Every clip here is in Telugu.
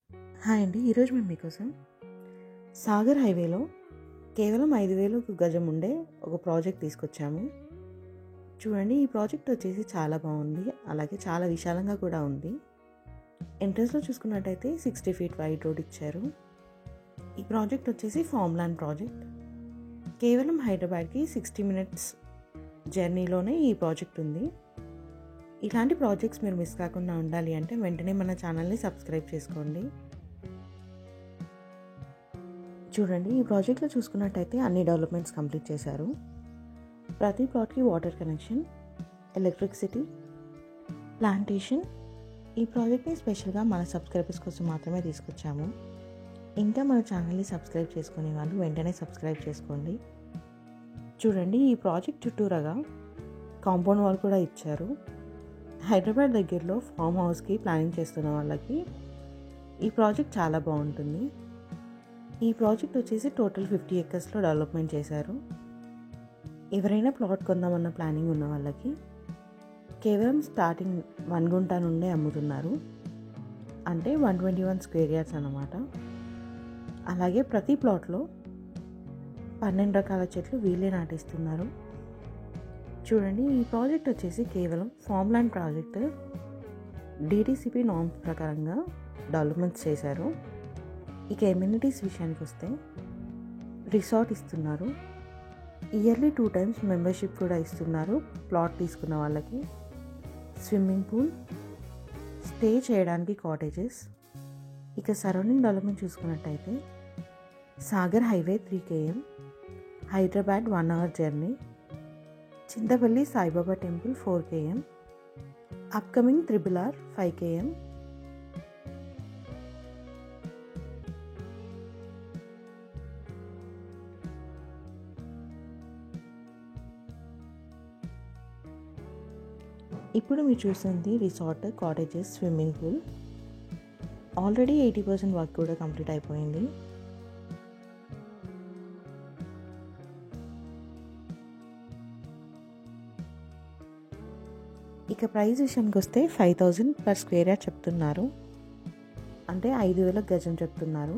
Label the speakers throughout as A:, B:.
A: హాయ్ అండి. ఈరోజు మేము మీకోసం సాగర్ హైవేలో కేవలం 5,000 గజం ఉండే ఒక ప్రాజెక్ట్ తీసుకొచ్చాము. చూడండి, ఈ ప్రాజెక్ట్ వచ్చేసి చాలా బాగుంది. అలాగే చాలా విశాలంగా కూడా ఉంది. ఎంట్రన్స్లో చూసుకున్నట్టయితే 60 feet వైడ్ రోడ్ ఇచ్చారు. ఈ ప్రాజెక్ట్ వచ్చేసి ఫామ్ ల్యాండ్ ప్రాజెక్ట్. కేవలం హైదరాబాద్కి 60 minutes జర్నీలోనే ఈ ప్రాజెక్ట్ ఉంది. ఇలాంటి ప్రాజెక్ట్స్ మీరు మిస్ కాకుండా ఉండాలి అంటే వెంటనే మన ఛానల్ని సబ్స్క్రైబ్ చేసుకోండి. చూడండి, ఈ ప్రాజెక్ట్లో చూసుకున్నట్టయితే అన్ని డెవలప్మెంట్స్ కంప్లీట్ చేశారు. ప్రతి ప్లాట్కి వాటర్ కనెక్షన్, ఎలక్ట్రిసిటీ, ప్లాంటేషన్. ఈ ప్రాజెక్ట్ని స్పెషల్గా మన సబ్స్క్రైబర్స్ కోసం మాత్రమే తీసుకొచ్చాము. ఇంకా మన ఛానల్ని సబ్స్క్రైబ్ చేసుకునే వాళ్ళు వెంటనే సబ్స్క్రైబ్ చేసుకోండి. చూడండి, ఈ ప్రాజెక్ట్ చుట్టూరాగా కాంపౌండ్ వాల్ కూడా ఇచ్చారు. హైదరాబాద్ దగ్గరలో ఫామ్ హౌస్కి ప్లానింగ్ చేస్తున్న వాళ్ళకి ఈ ప్రాజెక్ట్ చాలా బాగుంటుంది. ఈ ప్రాజెక్ట్ వచ్చేసి టోటల్ 50 acresలో డెవలప్మెంట్ చేశారు. ఎవరైనా ప్లాట్ కొందామన్న ప్లానింగ్ ఉన్న వాళ్ళకి కేవలం స్టార్టింగ్ 1 గుంట నుండే అమ్ముతున్నారు. అంటే 121 square yards అన్నమాట. అలాగే ప్రతి ప్లాట్లో 12 రకాల చెట్లు వీళ్ళే నాటిస్తున్నారు. చూడండి, ఈ ప్రాజెక్ట్ వచ్చేసి కేవలం farm land project. DTCP norms ప్రకారంగా డెవలప్మెంట్స్ చేశారు. ఇక ఎమ్యూనిటీస్ విషయానికి వస్తే రిసార్ట్ ఇస్తున్నారు. ఇయర్లీ 2 times మెంబర్షిప్ కూడా ఇస్తున్నారు ప్లాట్ తీసుకున్న వాళ్ళకి. స్విమ్మింగ్ పూల్, స్టే చేయడానికి కాటేజెస్. ఇక సరౌండింగ్ డెవలప్మెంట్ చూసుకున్నట్టయితే Sagar highway 3 km, Hyderabad 1 hour journey, Chintapalli Saibaba temple 4 km, upcoming RRR 5 km. ఇప్పుడు మీరు చూస్తుంది resort, cottages, swimming pool. Already 80% work కూడా కంప్లీట్ అయిపోయింది. ఇక ప్రైస్ విషయానికి వస్తే 5,000 per square yard చెప్తున్నారు. అంటే 5,000 గజం చెప్తున్నారు.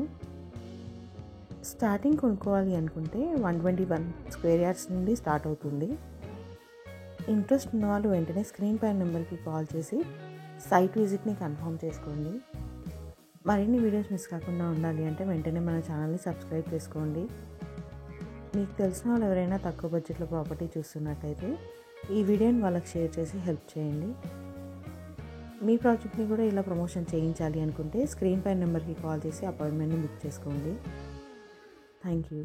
A: స్టార్టింగ్ కొనుక్కోవాలి అనుకుంటే 121 square yards నుండి స్టార్ట్ అవుతుంది. ఇంట్రెస్ట్ ఉన్న వాళ్ళు వెంటనే స్క్రీన్ పైన నెంబర్కి కాల్ చేసి సైట్ విజిట్ని కన్ఫర్మ్ చేసుకోండి. మరిన్ని వీడియోస్ మిస్ కాకుండా ఉండాలి అంటే వెంటనే మన ఛానల్ని సబ్స్క్రైబ్ చేసుకోండి. మీకు తెలిసిన వాళ్ళు ఎవరైనా తక్కువ బడ్జెట్లో ప్రాపర్టీ చూస్తున్నట్టయితే ఈ వీడియోని వాళ్ళకి షేర్ చేసి హెల్ప్ చేయండి. మీ ప్రాజెక్ట్ని కూడా ఇలా ప్రమోషన్ చేయించాలి అనుకుంటే స్క్రీన్ పైన నెంబర్కి కాల్ చేసి అపాయింట్మెంట్ని బుక్ చేసుకోండి. Thank you.